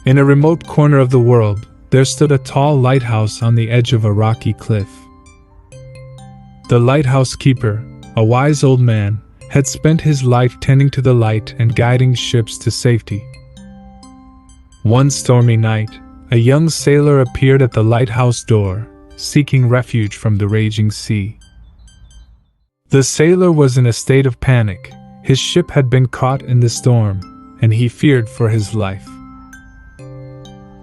In a remote corner of the world, there stood a tall lighthouse on the edge of a rocky cliff. The lighthouse keeper, a wise old man, had spent his life tending to the light and guiding ships to safety. One stormy night, a young sailor appeared at the lighthouse door, seeking refuge from the raging sea. The sailor was in a state of panic. His ship had been caught in the storm, and he feared for his life.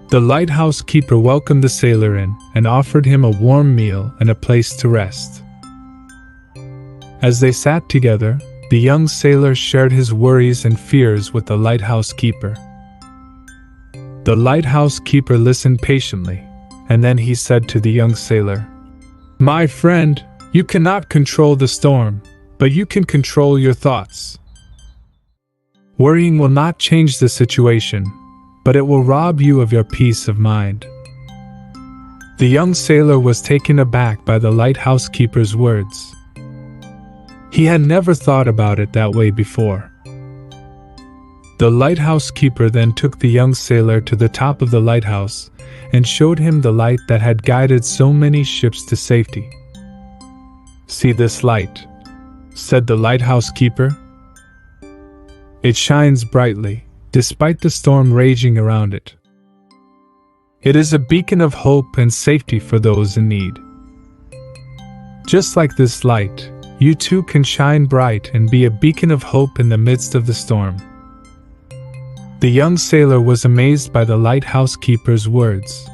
The lighthouse keeper welcomed the sailor in and offered him a warm meal and a place to rest. As they sat together, the young sailor shared his worries and fears with the lighthouse keeper. The lighthouse keeper listened patiently, and then he said to the young sailor, "My friend, you cannot control the storm, but you can control your thoughts. Worrying will not change the situation, but it will rob you of your peace of mind." The young sailor was taken aback by the lighthouse keeper's words. He had never thought about it that way before. The lighthouse keeper then took the young sailor to the top of the lighthouse and showed him the light that had guided so many ships to safety. "See this light," said the lighthouse keeper. "It shines brightly, despite the storm raging around it. It is a beacon of hope and safety for those in need. Just like this light, you too can shine bright and be a beacon of hope in the midst of the storm." The young sailor was amazed by the lighthouse keeper's words.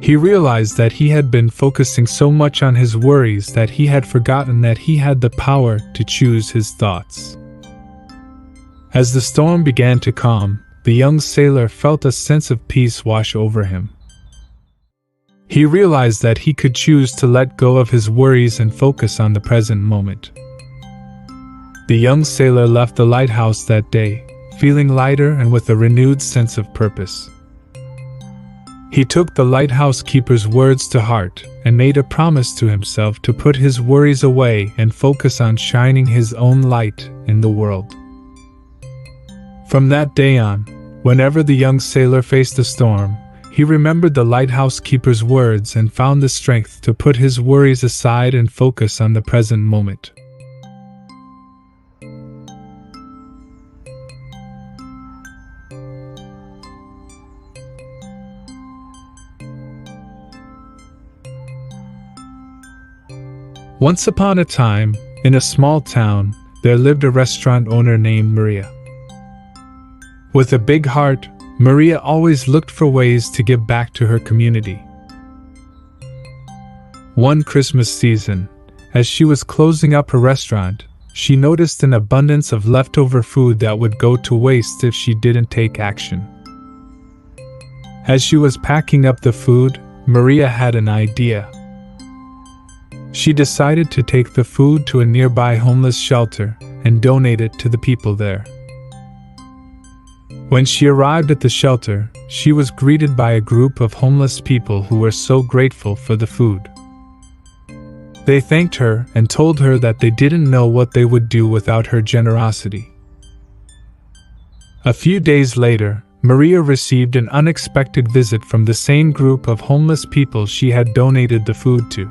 He realized that he had been focusing so much on his worries that he had forgotten that he had the power to choose his thoughts. As the storm began to calm, the young sailor felt a sense of peace wash over him. He realized that he could choose to let go of his worries and focus on the present moment. The young sailor left the lighthouse that day, feeling lighter and with a renewed sense of purpose. He took the lighthouse keeper's words to heart and made a promise to himself to put his worries away and focus on shining his own light in the world. From that day on, whenever the young sailor faced a storm, he remembered the lighthouse keeper's words and found the strength to put his worries aside and focus on the present moment. Once upon a time, in a small town, there lived a restaurant owner named Maria. With a big heart, Maria always looked for ways to give back to her community. One Christmas season, as she was closing up her restaurant, she noticed an abundance of leftover food that would go to waste if she didn't take action. As she was packing up the food, Maria had an idea. She decided to take the food to a nearby homeless shelter and donate it to the people there. When she arrived at the shelter, she was greeted by a group of homeless people who were so grateful for the food. They thanked her and told her that they didn't know what they would do without her generosity. A few days later, Maria received an unexpected visit from the same group of homeless people she had donated the food to.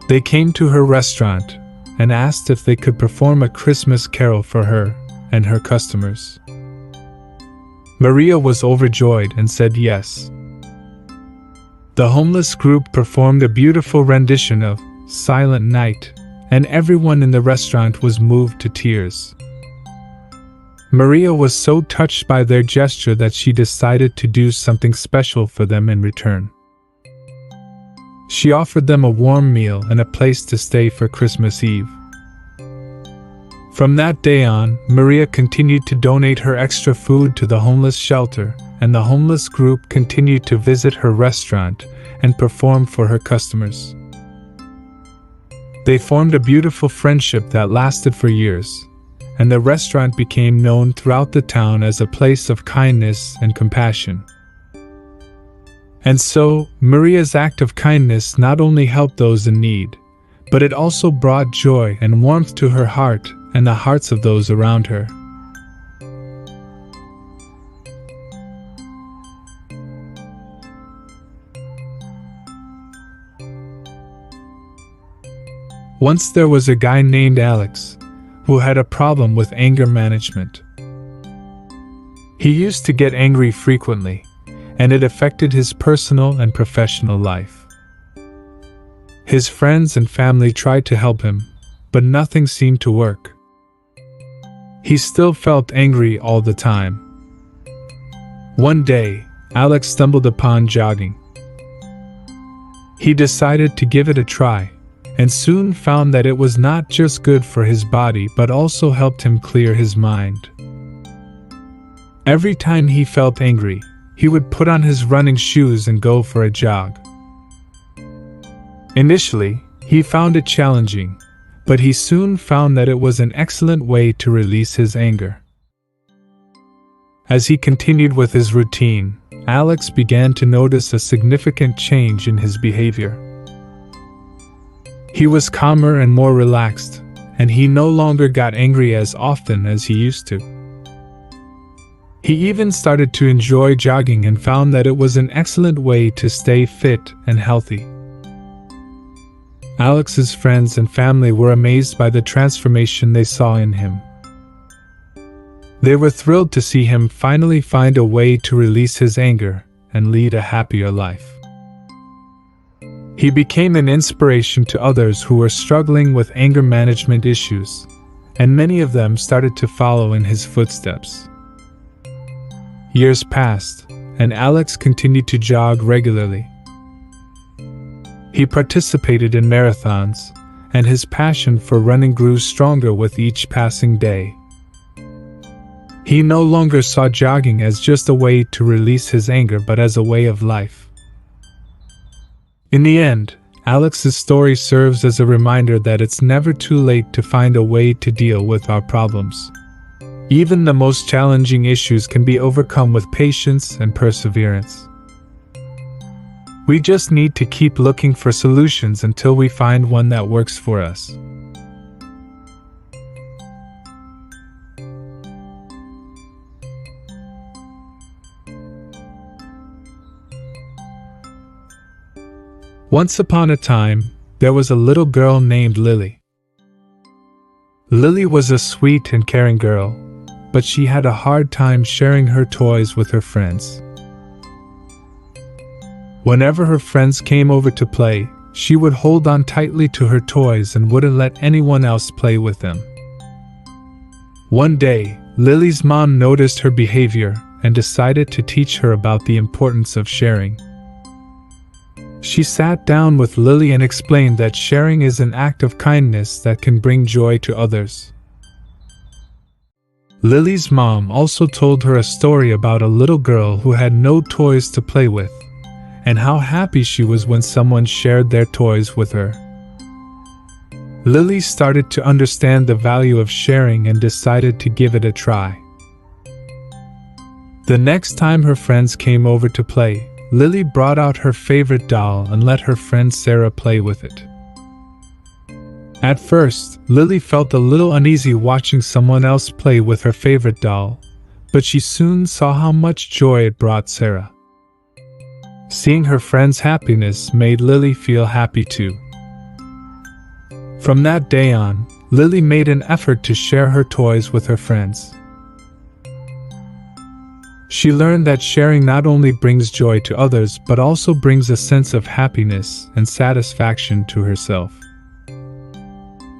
They came to her restaurant and asked if they could perform a Christmas carol for her and her customers. Maria was overjoyed and said yes. The homeless group performed a beautiful rendition of Silent Night, and everyone in the restaurant was moved to tears. Maria was so touched by their gesture that she decided to do something special for them in return. She offered them a warm meal and a place to stay for Christmas Eve. From that day on, Maria continued to donate her extra food to the homeless shelter, and the homeless group continued to visit her restaurant and perform for her customers. They formed a beautiful friendship that lasted for years, and the restaurant became known throughout the town as a place of kindness and compassion. And so, Maria's act of kindness not only helped those in need, but it also brought joy and warmth to her heart and the hearts of those around her. Once there was a guy named Alex who had a problem with anger management. He used to get angry frequently, and it affected his personal and professional life. His friends and family tried to help him, but nothing seemed to work. He still felt angry all the time. One day, Alex stumbled upon jogging. He decided to give it a try, and soon found that it was not just good for his body but also helped him clear his mind. Every time he felt angry, he would put on his running shoes and go for a jog. Initially, he found it challenging, but he soon found that it was an excellent way to release his anger. As he continued with his routine, Alex began to notice a significant change in his behavior. He was calmer and more relaxed, and he no longer got angry as often as he used to. He even started to enjoy jogging and found that it was an excellent way to stay fit and healthy. Alex's friends and family were amazed by the transformation they saw in him. They were thrilled to see him finally find a way to release his anger and lead a happier life. He became an inspiration to others who were struggling with anger management issues, and many of them started to follow in his footsteps. Years passed, and Alex continued to jog regularly. He participated in marathons, and his passion for running grew stronger with each passing day. He no longer saw jogging as just a way to release his anger but as a way of life. In the end, Alex's story serves as a reminder that it's never too late to find a way to deal with our problems. Even the most challenging issues can be overcome with patience and perseverance. We just need to keep looking for solutions until we find one that works for us. Once upon a time, there was a little girl named Lily. Lily was a sweet and caring girl, but she had a hard time sharing her toys with her friends. Whenever her friends came over to play, she would hold on tightly to her toys and wouldn't let anyone else play with them. One day, Lily's mom noticed her behavior and decided to teach her about the importance of sharing. She sat down with Lily and explained that sharing is an act of kindness that can bring joy to others. Lily's mom also told her a story about a little girl who had no toys to play with, and how happy she was when someone shared their toys with her. Lily started to understand the value of sharing and decided to give it a try. The next time her friends came over to play, Lily brought out her favorite doll and let her friend Sarah play with it. At first, Lily felt a little uneasy watching someone else play with her favorite doll, but she soon saw how much joy it brought Sarah. Seeing her friend's happiness made Lily feel happy too. From that day on, Lily made an effort to share her toys with her friends. She learned that sharing not only brings joy to others but also brings a sense of happiness and satisfaction to herself.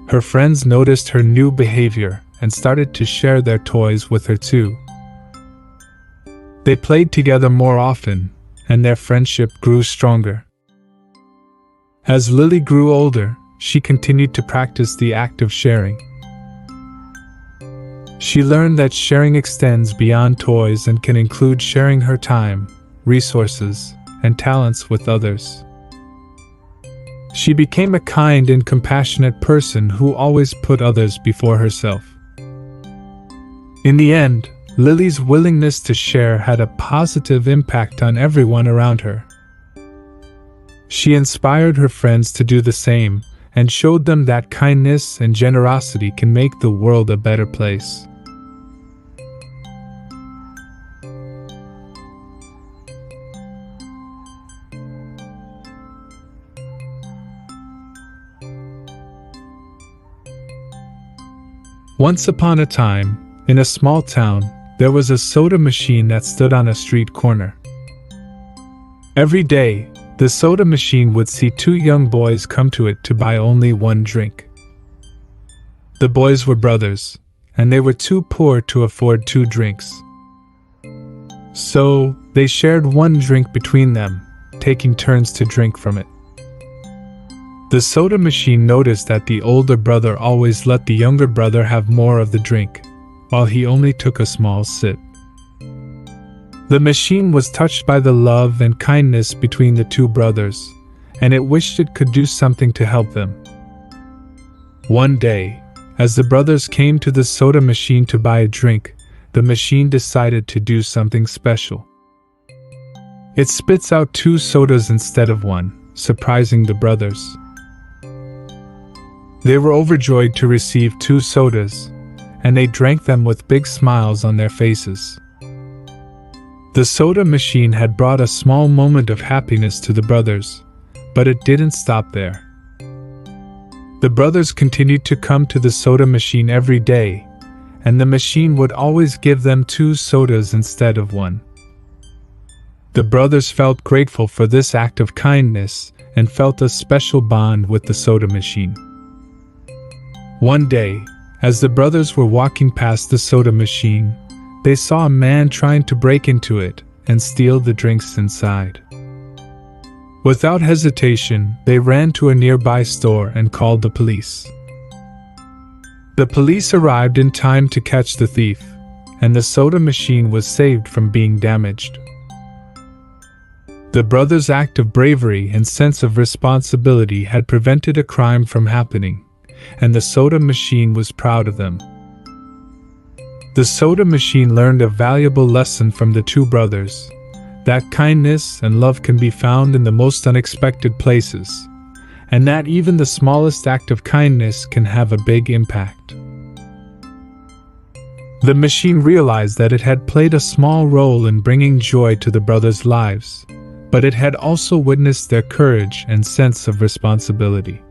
Her friends noticed her new behavior and started to share their toys with her too. They played together more often, and their friendship grew stronger. As Lily grew older, she continued to practice the act of sharing. She learned that sharing extends beyond toys and can include sharing her time, resources, and talents with others. She became a kind and compassionate person who always put others before herself. In the end, Lily's willingness to share had a positive impact on everyone around her. She inspired her friends to do the same and showed them that kindness and generosity can make the world a better place. Once upon a time, in a small town, there was a soda machine that stood on a street corner. Every day, the soda machine would see two young boys come to it to buy only one drink. The boys were brothers, and they were too poor to afford two drinks. So, they shared one drink between them, taking turns to drink from it. The soda machine noticed that the older brother always let the younger brother have more of the drink, while he only took a small sip. The machine was touched by the love and kindness between the two brothers, and it wished it could do something to help them. One day, as the brothers came to the soda machine to buy a drink, the machine decided to do something special. It spits out two sodas instead of one, surprising the brothers. They were overjoyed to receive two sodas, and they drank them with big smiles on their faces. The soda machine had brought a small moment of happiness to the brothers, but it didn't stop there. The brothers continued to come to the soda machine every day, and the machine would always give them two sodas instead of one. The brothers felt grateful for this act of kindness and felt a special bond with the soda machine. One day, as the brothers were walking past the soda machine, they saw a man trying to break into it and steal the drinks inside. Without hesitation, they ran to a nearby store and called the police. The police arrived in time to catch the thief, and the soda machine was saved from being damaged. The brothers' act of bravery and sense of responsibility had prevented a crime from happening, and the soda machine was proud of them. The soda machine learned a valuable lesson from the two brothers, that kindness and love can be found in the most unexpected places, and that even the smallest act of kindness can have a big impact. The machine realized that it had played a small role in bringing joy to the brothers' lives, but it had also witnessed their courage and sense of responsibility.